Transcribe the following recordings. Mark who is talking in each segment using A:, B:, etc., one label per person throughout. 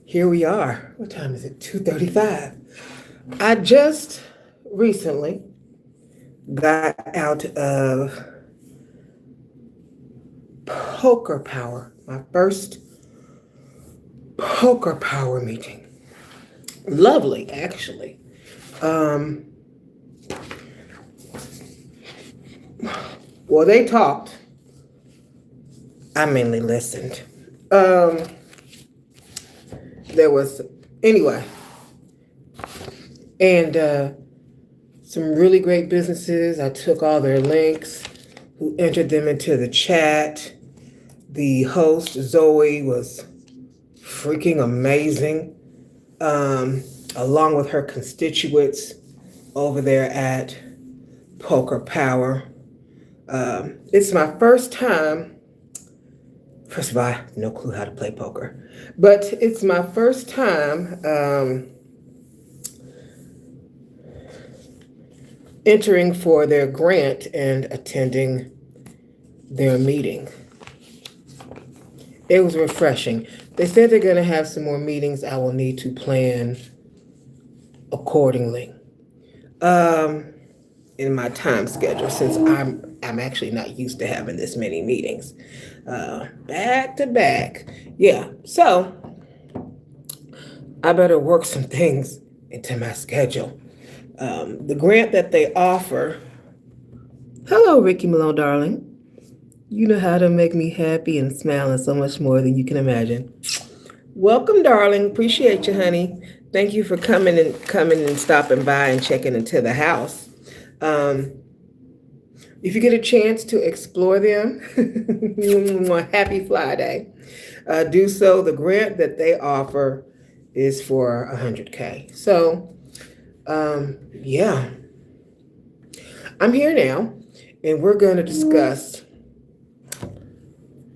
A: here we are. What time is it? 2:35. I just recently got out of Poker Power, my first Poker Power meeting. Lovely, actually. Well, they talked. I mainly listened. There was, anyway, and some really great businesses. I took all their links, who entered them into the chat. The host, Zoe, was freaking amazing, along with her constituents over there at Poker Power. It's my first time. First of all, I have no clue how to play poker, but it's my first time entering for their grant and attending their meeting. It was refreshing. They said they're going to have some more meetings. I will need to plan accordingly in my time schedule, since I'm actually not used to having this many meetings back to back. Yeah, so I better work some things into my schedule. The grant that they offer. Hello, Ricky Malone, darling. You know how to make me happy and smile and so much more than you can imagine. Welcome, darling. Appreciate you, honey. Thank you for coming and stopping by and checking into the house. If you get a chance to explore them, happy Friday. Do so. The grant that they offer is for $100K. So, yeah, I'm here now, and we're going to discuss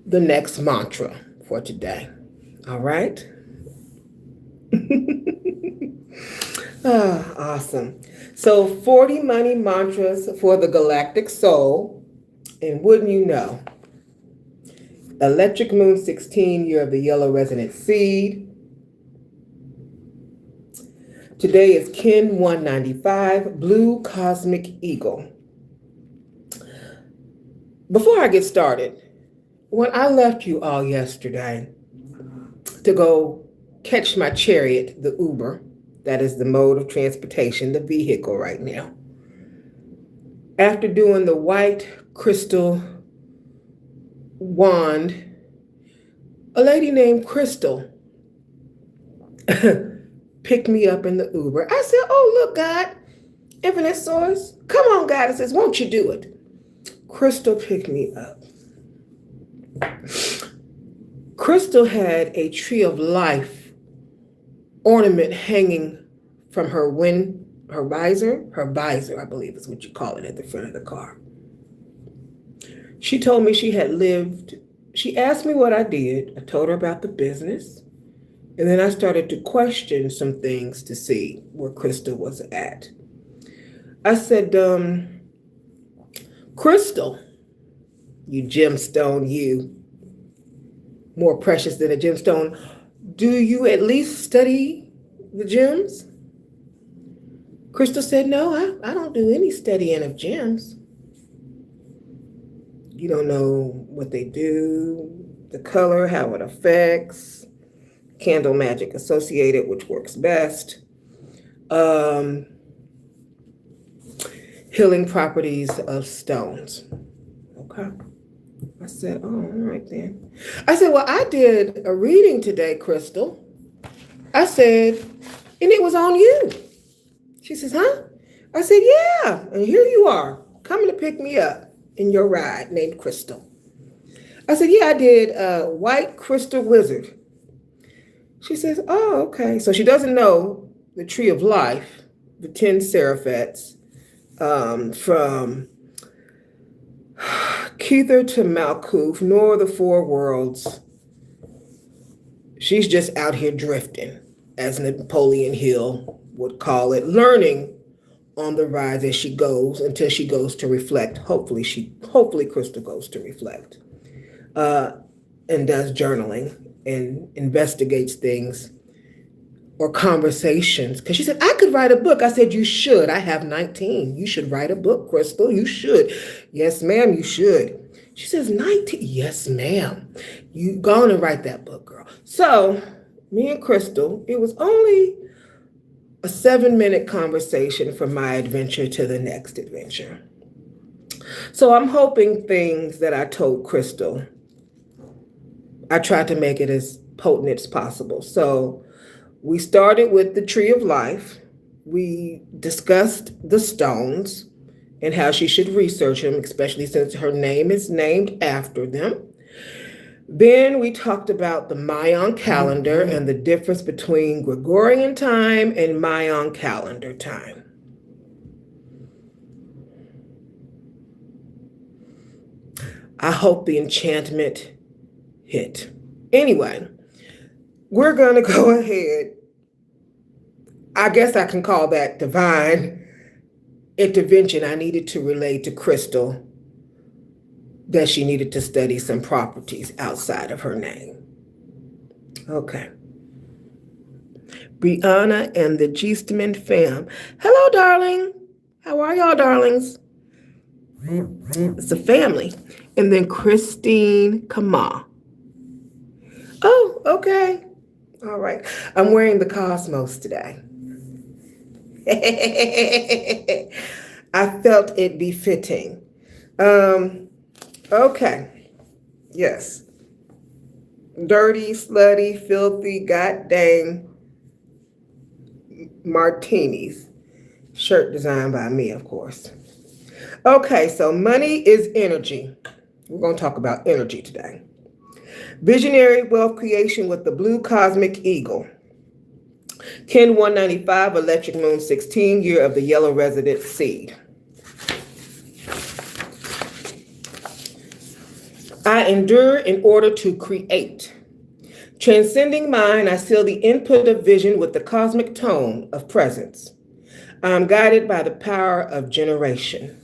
A: the next mantra for today. All right? Awesome. So 40 money mantras for the galactic soul. And wouldn't you know, Electric Moon 16, year of the yellow resonant seed. Today is Kin 195, blue cosmic eagle. Before I get started, when I left you all yesterday to go catch my chariot, the Uber, that is the mode of transportation, the vehicle right now. After doing the white crystal wand, a lady named Crystal picked me up in the Uber. I said, oh, look, God, infinite source, come on, goddesses, won't you do it? Crystal picked me up. Crystal had a tree of life ornament hanging from her visor, I believe is what you call it, at the front of the car. She told me she asked me what I did. I told her about the business. And then I started to question some things to see where Crystal was at. I said, Crystal, you gemstone, you, more precious than a gemstone, do you at least study the gems? Crystal said, no, I don't do any studying of gems. You don't know what they do, the color, how it affects, candle magic associated, which works best, healing properties of stones. Okay. I said, oh, all right then. I said, well, I did a reading today, Crystal. I said, and it was on you. She says, huh? I said, yeah, and here you are, coming to pick me up in your ride named Crystal. I said, yeah, I did a white crystal wizard. She says, oh, okay. So she doesn't know the tree of life, the 10 seraphets, from Kether to Malkuth, nor the four worlds. She's just out here drifting, as Napoleon Hill would call it, learning on the rise as she goes until she goes to reflect. Hopefully Crystal goes to reflect and does journaling and investigates things or conversations. Because she said, I could write a book. I said, you should. I have 19. You should write a book, Crystal. You should. Yes, ma'am, you should. She says, 19? Yes, ma'am. You go on and write that book, girl. So me and Crystal, it was only a 7-minute conversation from my adventure to the next adventure. So I'm hoping things that I told Crystal, I tried to make it as potent as possible. So we started with the Tree of Life. We discussed the stones and how she should research them, especially since her name is named after them. Then we talked about the Mayan calendar and the difference between Gregorian time and Mayan calendar time. I hope the enchantment hit. Anyway, we're going to go ahead. I guess I can call that divine intervention. I needed to relay to Crystal that she needed to study some properties outside of her name. Okay. Brianna and the Geestman fam. Hello, darling. How are y'all, darlings? It's a family. And then Christine Kama. Oh, okay. All right. I'm wearing the Cosmos today. I felt it befitting. Okay. Yes. Dirty, slutty, filthy, goddamn martinis. Shirt designed by me, of course. Okay, so money is energy. We're going to talk about energy today. Visionary wealth creation with the blue cosmic eagle. Kin 195, electric moon 16, year of the yellow resident seed. I endure in order to create. Transcending mind, I seal the input of vision with the cosmic tone of presence. I am guided by the power of generation.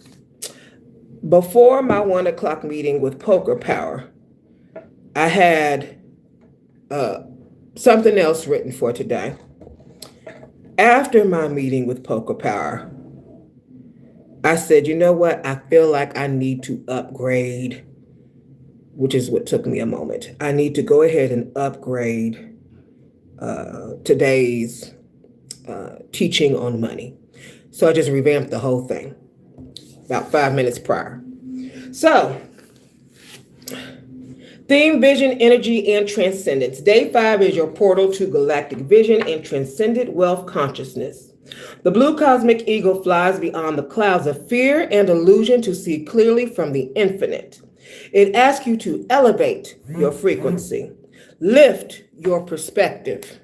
A: Before my 1 o'clock meeting with Poker Power, I had something else written for today. After my meeting with Poker Power, I said, you know what? I feel like I need to upgrade, which is what took me a moment. I need to go ahead and upgrade today's teaching on money. So I just revamped the whole thing about 5 minutes prior. So, theme, vision, energy, and transcendence. Day 5 is your portal to galactic vision and transcendent wealth consciousness. The blue cosmic eagle flies beyond the clouds of fear and illusion to see clearly from the infinite. It asks you to elevate your frequency, lift your perspective,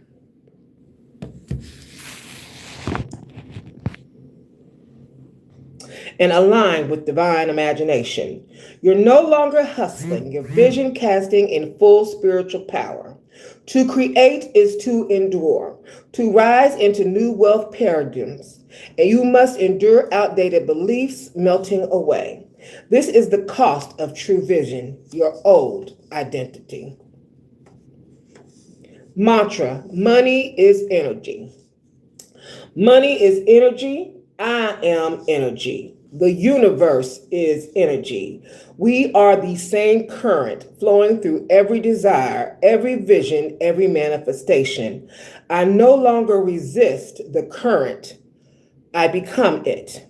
A: and align with divine imagination. You're no longer hustling, your vision casting in full spiritual power. To create is to endure, to rise into new wealth paradigms, and you must endure outdated beliefs melting away. This is the cost of true vision, your old identity. Mantra, money is energy. Money is energy. I am energy. The universe is energy. We are the same current flowing through every desire, every vision, every manifestation. I no longer resist the current. I become it.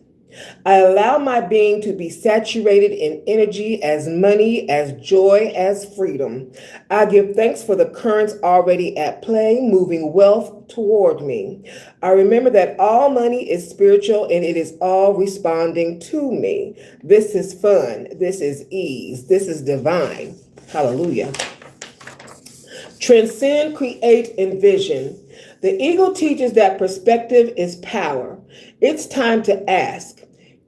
A: I allow my being to be saturated in energy as money, as joy, as freedom. I give thanks for the currents already at play, moving wealth toward me. I remember that all money is spiritual and it is all responding to me. This is fun. This is ease. This is divine. Hallelujah. Transcend, create, envision. The eagle teaches that perspective is power. It's time to ask,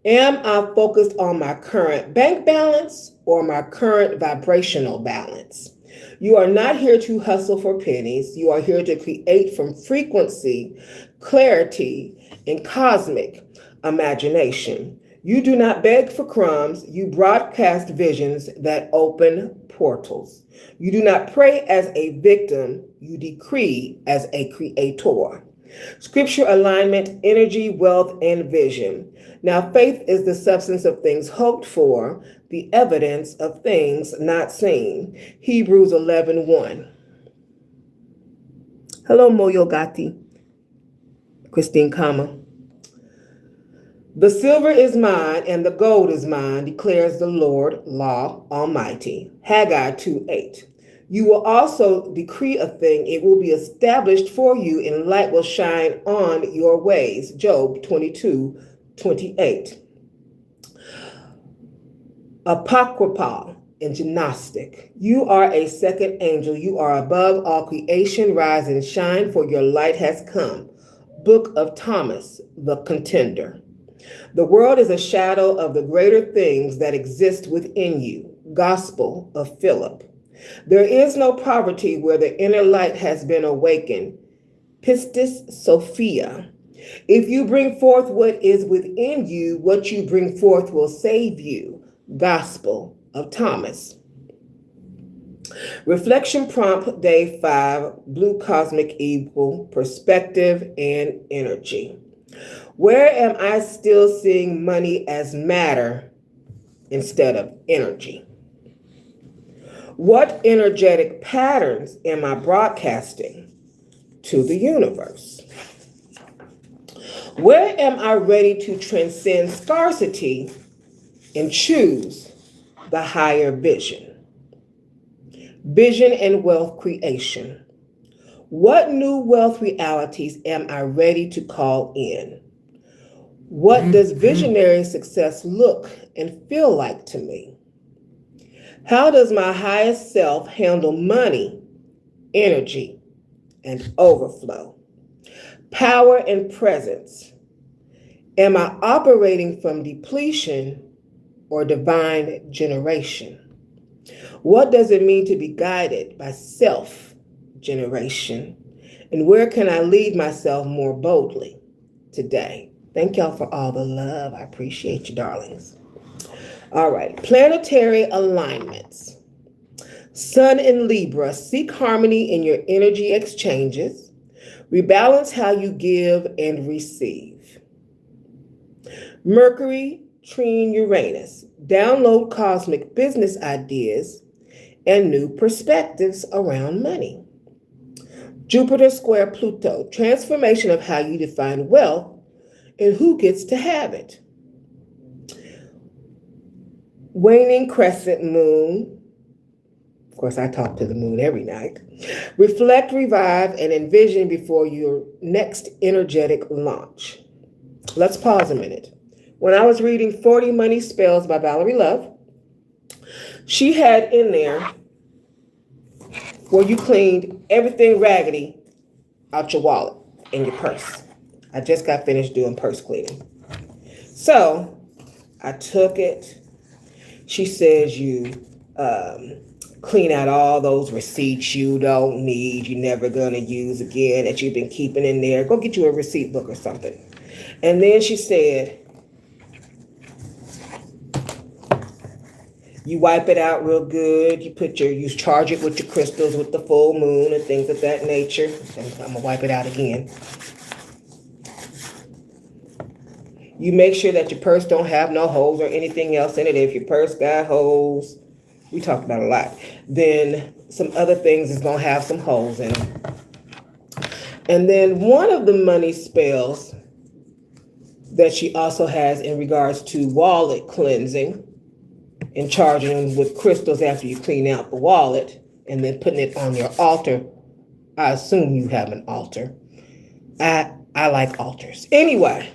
A: am I focused on my current bank balance or my current vibrational balance? You are not here to hustle for pennies. You are here to create from frequency, clarity, and cosmic imagination. You do not beg for crumbs. You broadcast visions that open portals. You do not pray as a victim. You decree as a creator. Scripture alignment, energy, wealth, and vision. Now, faith is the substance of things hoped for, the evidence of things not seen. Hebrews 11:1. Hello, Moyogati. Christine Kama. The silver is mine and the gold is mine, declares the Lord, Law Almighty. Haggai 2:8. You will also decree a thing, it will be established for you, and light will shine on your ways. Job 22:28. Apocryphal in gymnastic. You are a second angel. You are above all creation. Rise and shine, for your light has come. Book of Thomas, the Contender. The world is a shadow of the greater things that exist within you. Gospel of Philip. There is no poverty where the inner light has been awakened. Pistis Sophia. If you bring forth what is within you, what you bring forth will save you. Gospel of Thomas. Reflection prompt day 5, blue cosmic eagle, perspective and energy. Where am I still seeing money as matter instead of energy? What energetic patterns am I broadcasting to the universe? Where am I ready to transcend scarcity and choose the higher vision? Vision and wealth creation. What new wealth realities am I ready to call in? What does visionary success look and feel like to me? How does my highest self handle money, energy, and overflow? Power and presence. Am I operating from depletion or divine generation? What does it mean to be guided by self-generation? And where can I lead myself more boldly today? Thank y'all for all the love. I appreciate you, darlings. All right, planetary alignments. Sun in Libra, seek harmony in your energy exchanges. Rebalance how you give and receive. Mercury, trine Uranus, download cosmic business ideas and new perspectives around money. Jupiter square Pluto, transformation of how you define wealth and who gets to have it. Waning crescent moon. Of course, I talk to the moon every night. Reflect, revive, and envision before your next energetic launch. Let's pause a minute. When I was reading 40 Money Spells by Valerie Love, she had in there where you cleaned everything raggedy out your wallet and your purse. I just got finished doing purse cleaning. So I took it. She says you clean out all those receipts you don't need, you're never going to use again, that you've been keeping in there. Go get you a receipt book or something. And then she said, you wipe it out real good. You charge it with your crystals with the full moon and things of that nature. And I'm going to wipe it out again. You make sure that your purse don't have no holes or anything else in it. If your purse got holes, we talked about a lot, then some other things is going to have some holes in them. And then one of the money spells that she also has in regards to wallet cleansing and charging with crystals after you clean out the wallet and then putting it on your altar. I assume you have an altar. I like altars. Anyway,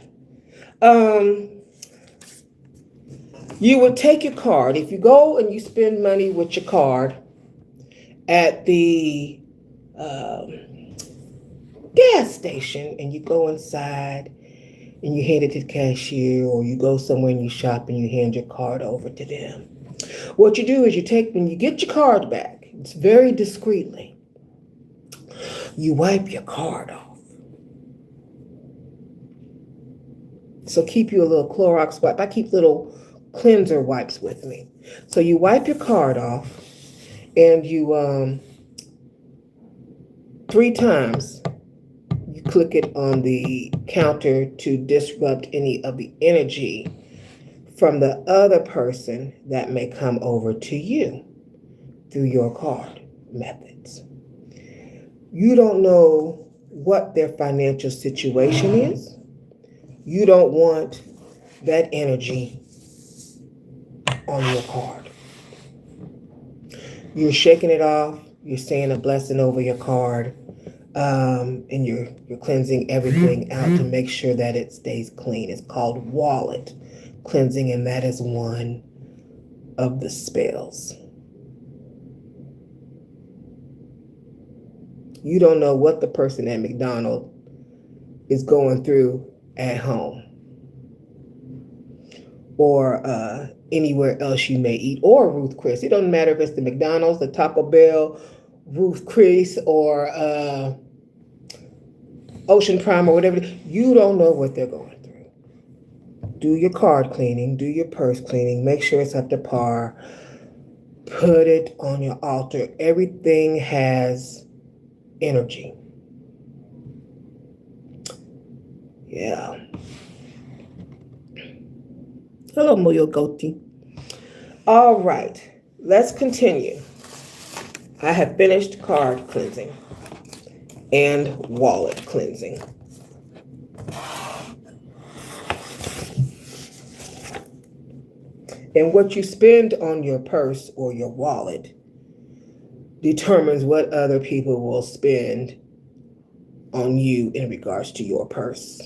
A: you would take your card. If you go and you spend money with your card at the gas station and you go inside and you hand it to the cashier, or you go somewhere and you shop and you hand your card over to them. What you do is when you get your card back, it's very discreetly, you wipe your card off. So keep you a little Clorox wipe. I keep little cleanser wipes with me. So you wipe your card off and you 3 times you click it on the counter to disrupt any of the energy from the other person that may come over to you through your card methods. You don't know what their financial situation is. You don't want that energy on your card. You're shaking it off. You're saying a blessing over your card. And you're cleansing everything out to make sure that it stays clean. It's called wallet cleansing, and that is one of the spells. You don't know what the person at McDonald's is going through at home, or anywhere else you may eat, or Ruth Chris. It doesn't matter if it's the McDonald's, the Taco Bell, Ruth Chris, or Ocean Prime, or whatever. You don't know what they're going through. Do your card cleaning, do your purse cleaning, make sure it's up to par. Put it on your altar. Everything has energy. Yeah. Hello, Moyo Goti. All right, let's continue. I have finished card cleansing and wallet cleansing. And what you spend on your purse or your wallet determines what other people will spend on you in regards to your purse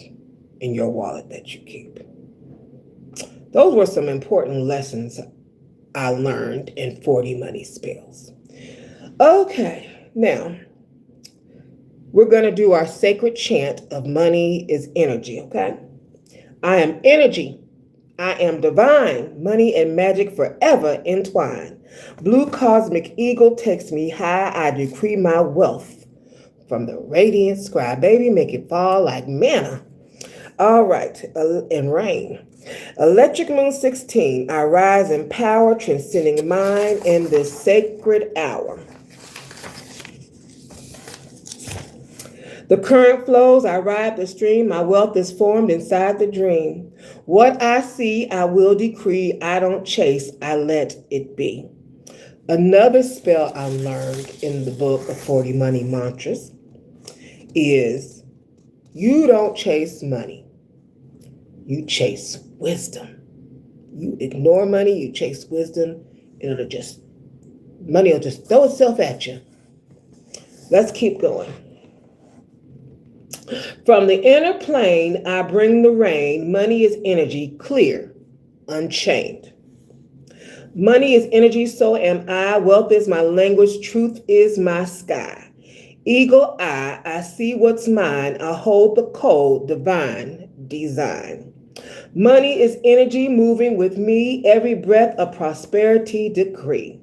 A: and your wallet that you keep. Those were some important lessons I learned in 40 Money Spells. Okay, now we're going to do our sacred chant of money is energy, okay? I am energy. I am divine. Money and magic forever entwined. Blue cosmic eagle takes me high. I decree my wealth from the radiant sky. Baby, make it fall like manna. All right, and rain. Electric moon 16, I rise in power, transcending mind in this sacred hour. The current flows, I ride the stream, my wealth is formed inside the dream. What I see, I will decree, I don't chase, I let it be. Another spell I learned in the book of 40 Money Mantras is you don't chase money. You chase wisdom. You ignore money, you chase wisdom, money will just throw itself at you. Let's keep going. From the inner plane, I bring the rain. Money is energy, clear, unchained. Money is energy, so am I. Wealth is my language, truth is my sky. Eagle eye, I see what's mine. I hold the code, divine design. Money is energy moving with me, every breath a prosperity decree.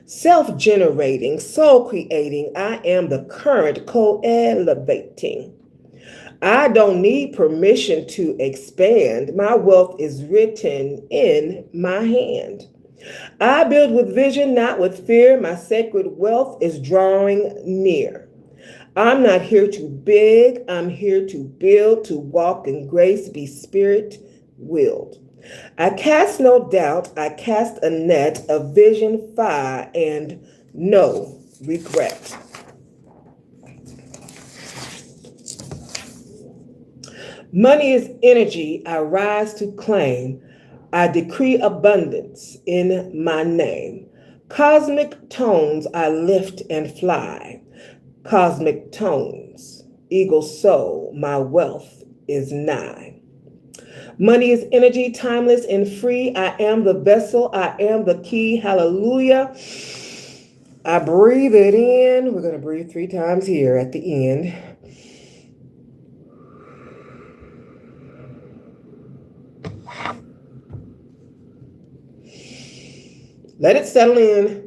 A: Self-generating, soul-creating, I am the current co-elevating. I don't need permission to expand. My wealth is written in my hand. I build with vision, not with fear. My sacred wealth is drawing near. I'm not here to beg. I'm here to build, to walk in grace, be spirit-willed. I cast no doubt. I cast a net of vision, fire, and no regret. Money is energy. I rise to claim. I decree abundance in my name. Cosmic tones I lift and fly. Cosmic tones, eagle soul, my wealth is nigh. Money is energy, timeless and free. I am the vessel. I am the key. Hallelujah. I breathe it in. We're going to breathe 3 times here at the end. Let it settle in.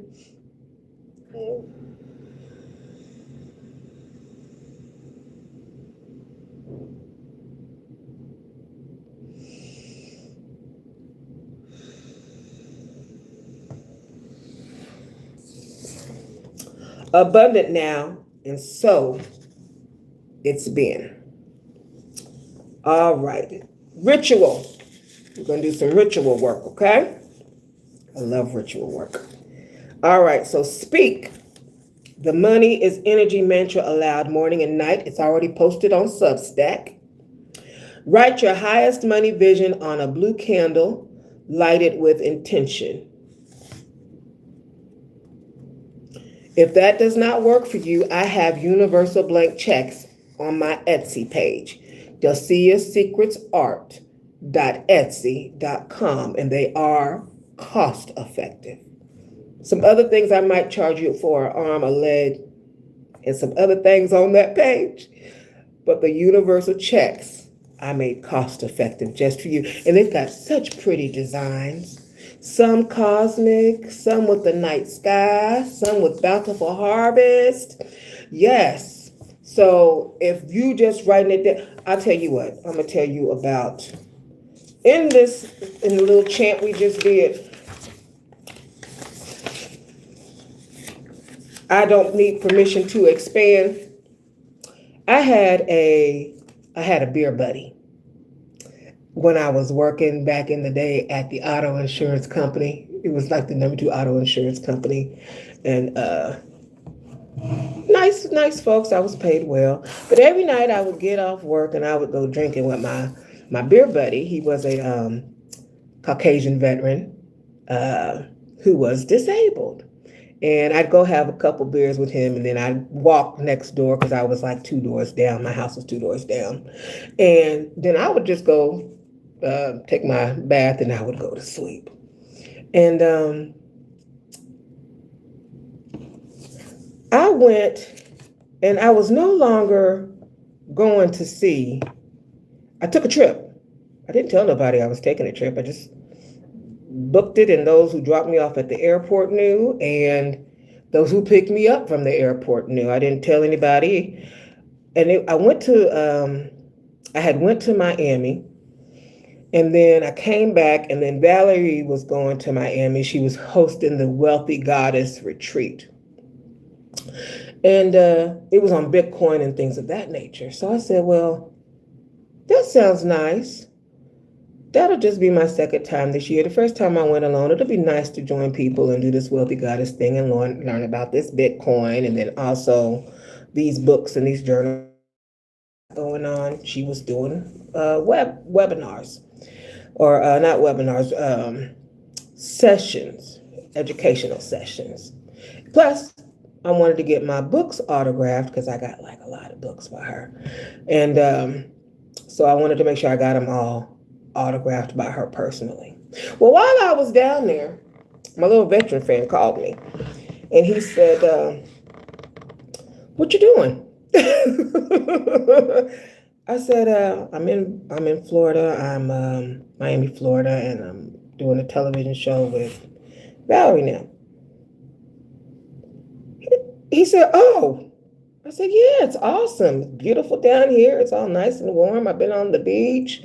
A: Abundant now, and so it's been. All right. Ritual. We're going to do some ritual work, okay? I love ritual work. All right, so speak. The money is energy mantra aloud morning and night. It's already posted on Substack. Write your highest money vision on a blue candle, light it with intention. If that does not work for you, I have universal blank checks on my Etsy page, delciasecretsart.etsy.com, and they are cost effective. Some other things I might charge you for an arm, a leg, and some other things on that page, but the universal checks I made cost effective just for you. And they've got such pretty designs. Some cosmic, some with the night sky, some with bountiful harvest. Yes. So if you just writing it down, I'll tell you what, I'm going to tell you about in the little chant we just did. I don't need permission to expand. I had a beer buddy when I was working back in the day at the auto insurance company. It was like the number 2 auto insurance company, and nice folks. I was paid well, but every night I would get off work and I would go drinking with my beer buddy. He was a Caucasian veteran who was disabled. And I'd go have a couple beers with him, and then I'd walk next door because I was like 2 doors down. My house was 2 doors down. And then I would just go take my bath, and I would go to sleep. And I went, and I was no longer going to see. I took a trip. I didn't tell nobody I was taking a trip. I just booked it, and those who dropped me off at the airport knew, and those who picked me up from the airport knew. I didn't tell anybody. And I went to, I had went to Miami, and then I came back, and then Valerie was going to Miami. She was hosting the Wealthy Goddess Retreat. And it was on Bitcoin and things of that nature. So I said, well, that sounds nice. That'll just be my second time this year. The first time I went alone, it'll be nice to join people and do this Wealthy Goddess thing and learn about this Bitcoin, and then also these books and these journals going on. She was doing webinars, or not webinars, sessions, educational sessions. Plus, I wanted to get my books autographed because I got like a lot of books by her. And so I wanted to make sure I got them all autographed by her personally. Well, while I was down there, my little veteran friend called me, and he said, "What you doing?" I said, "I'm in Florida. I'm Miami, Florida, and I'm doing a television show with Valerie now." He said, "Oh." I said, "Yeah, it's awesome. It's beautiful down here. It's all nice and warm. I've been on the beach,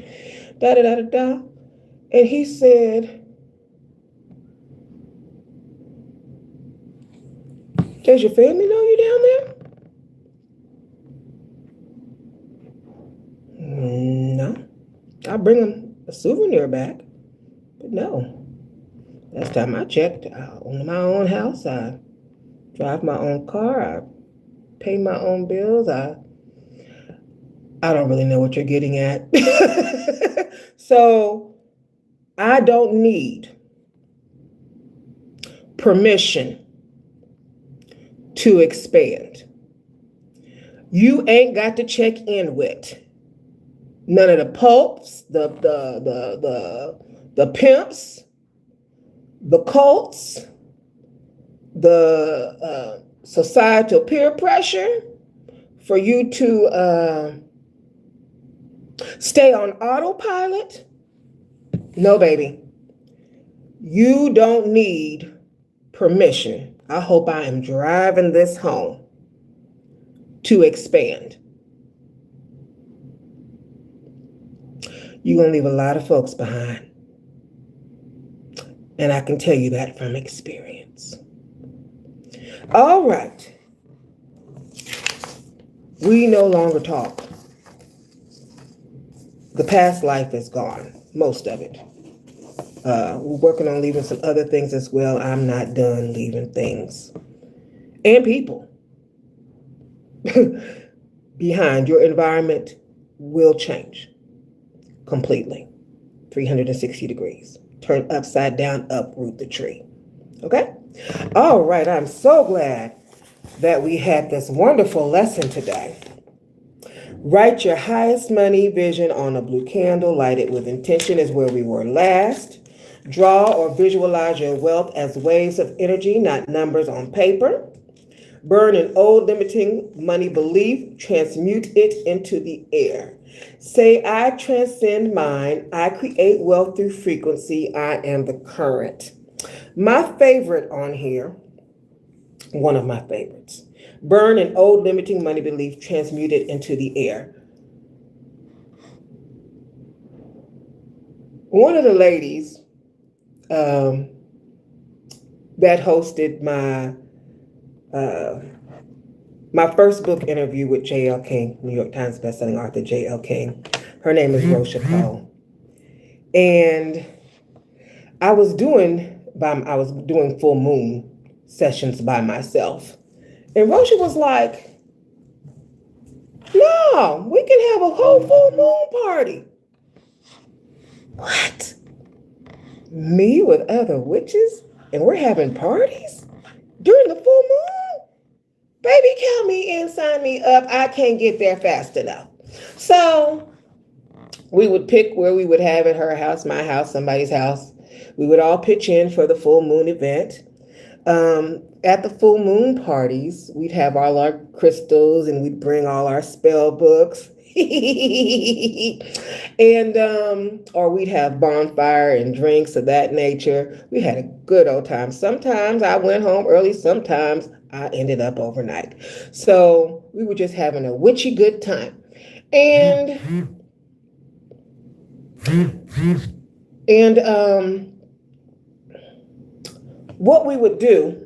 A: da da da da da." And he said, "Does your family know you down there?" No. I'll bring them a souvenir back. But no. Last time I checked, I own my own house. I drive my own car. I pay my own bills. I don't really know what you're getting at. So I don't need permission to expand. You ain't got to check in with none of the popes, the pimps, the cults, the societal peer pressure for you to stay on autopilot. No, baby. You don't need permission. I hope I am driving this home to expand. You're going to leave a lot of folks behind. And I can tell you that from experience. All right. We no longer talk. The past life is gone, most of it. We're working on leaving some other things as well. I'm not done leaving things and people behind. Your environment will change completely, 360 degrees. Turn upside down, uproot the tree. Okay? All right, I'm so glad that we had this wonderful lesson today. Write your highest money vision on a blue candle. Light it with intention is where we were last. Draw or visualize your wealth as waves of energy, not numbers on paper. Burn an old limiting money belief. Transmute it into the air. Say, I transcend mine. I create wealth through frequency. I am the current. My favorite on here, one of my favorites. Burn an old limiting money belief, transmute it into the air. One of the ladies that hosted my first book interview with J.L. King, New York Times bestselling author J.L. King, her name is Rosha Cole. And I was doing full moon sessions by myself. And Rosha was like, no, we can have a whole full moon party. What? Me with other witches? And we're having parties during the full moon? Baby, count me in, sign me up. I can't get there fast enough. So we would pick where we would have it, her house, my house, somebody's house. We would all pitch in for the full moon event. At the full moon parties, we'd have all our crystals and we'd bring all our spell books. And or we'd have bonfire and drinks of that nature. We had a good old time. Sometimes I went home early, sometimes I ended up overnight. So we were just having a witchy good time. And what we would do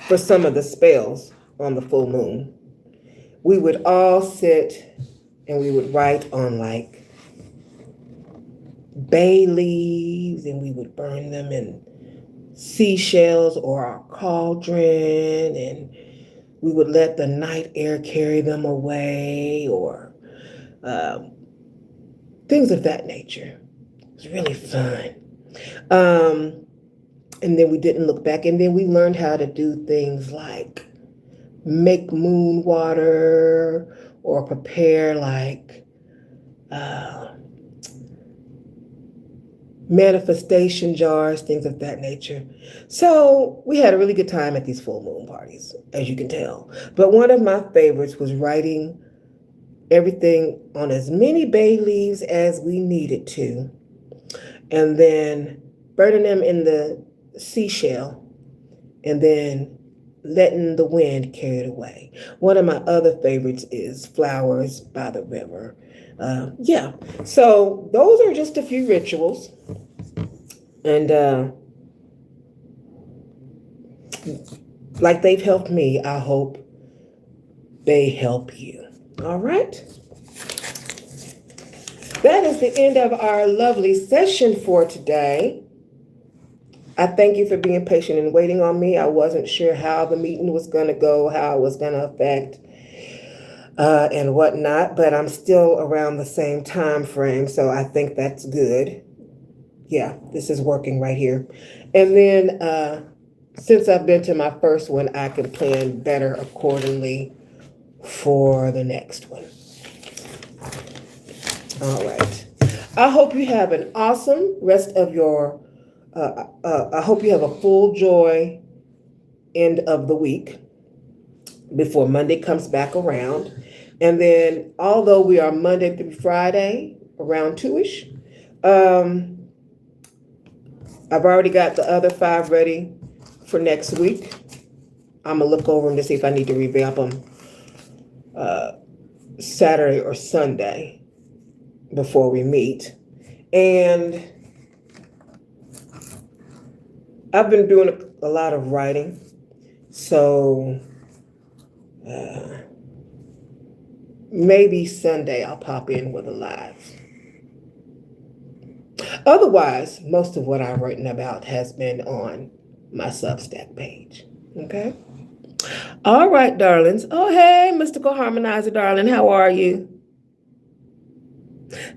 A: for some of the spells on the full moon, we would all sit and we would write on like bay leaves, and we would burn them in seashells or our cauldron, and we would let the night air carry them away, or things of that nature. It was really fun. And then we didn't look back. And then we learned how to do things like make moon water or prepare like manifestation jars, things of that nature. So we had a really good time at these full moon parties, as you can tell. But one of my favorites was writing everything on as many bay leaves as we needed to, and then burning them in the seashell, and then letting the wind carry it away. One of my other favorites is flowers by the river. So those are just a few rituals. And like they've helped me, I hope they help you. All right. That is the end of our lovely session for today. I thank you for being patient and waiting on me. I wasn't sure how the meeting was going to go, how it was going to affect and whatnot, but I'm still around the same time frame, so I think that's good. Yeah, this is working right here. And then since I've been to my first one, I can plan better accordingly for the next one. All right. I hope you have an awesome rest of your I hope you have a full joy end of the week before Monday comes back around. And then, although we are Monday through Friday around 2-ish, I've already got the other 5 ready for next week. I'm going to look over them to see if I need to revamp them Saturday or Sunday before we meet. And I've been doing a lot of writing, so maybe Sunday I'll pop in with a live. Otherwise, most of what I've written about has been on my Substack page. Okay? All right, darlings. Oh, hey, Mystical Harmonizer, darling. How are you?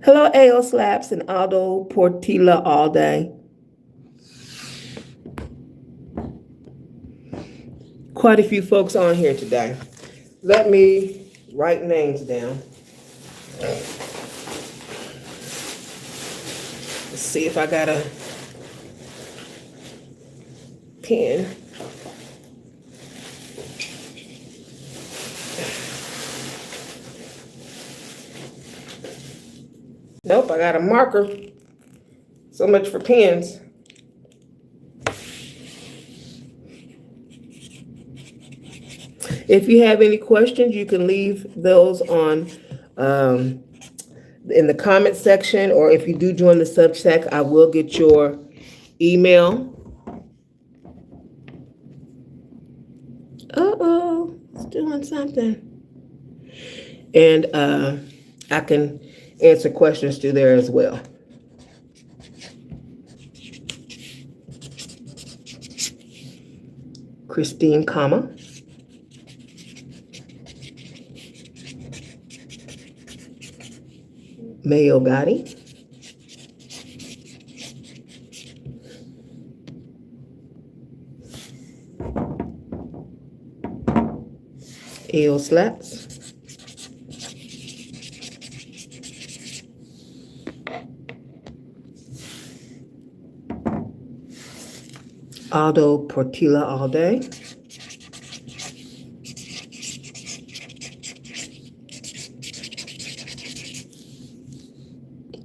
A: Hello, AO Slaps and Aldo Portilla all day. Quite a few folks on here today. Let me write names down. Let's see if I got a pen. Nope, I got a marker. So much for pens. If you have any questions, you can leave those on in the comment section, or if you do join the Substack, I will get your email. Uh-oh, it's doing something. And I can answer questions through there as well. Christine, comma. Mayo Gotti. Eo Slaps. Aldo Portilla all day.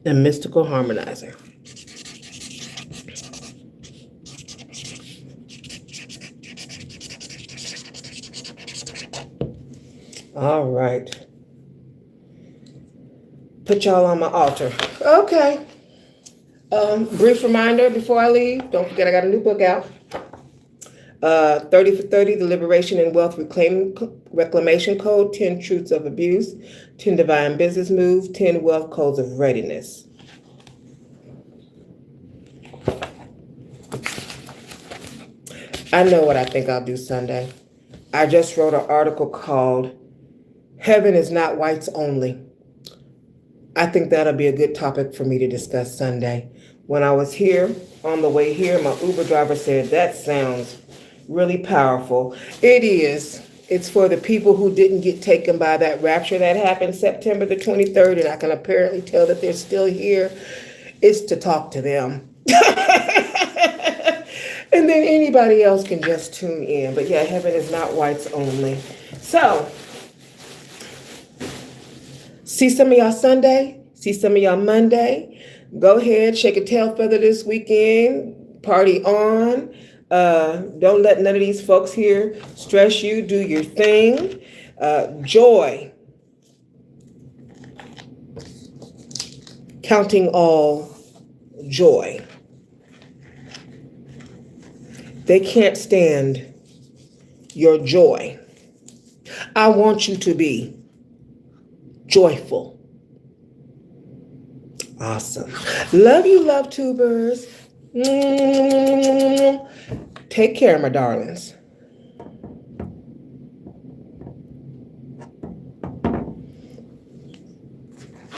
A: And Mystical Harmonizer. All right. Put y'all on my altar. Okay. Brief reminder before I leave. Don't forget I got a new book out. 30 for 30, the Liberation and Wealth Reclamation Code, 10 Truths of Abuse, 10 Divine Business Moves, 10 Wealth Codes of Readiness. I know what I think I'll do Sunday. I just wrote an article called Heaven is Not Whites Only. I think that'll be a good topic for me to discuss Sunday. When I was here, on the way here, my Uber driver said, that sounds really powerful. It is. It's for the people who didn't get taken by that rapture that happened September the 23rd, and I can apparently tell that they're still here. It's to talk to them. And then anybody else can just tune in. But yeah, heaven is not whites only. So, see some of y'all Sunday. See some of y'all Monday. Go ahead, shake a tail feather this weekend. Party on. Don't let none of these folks here stress you. Do your thing. Joy. Counting all joy. They can't stand your joy. I want you to be joyful. Awesome. Love you, love tubers. Take care, my darlings.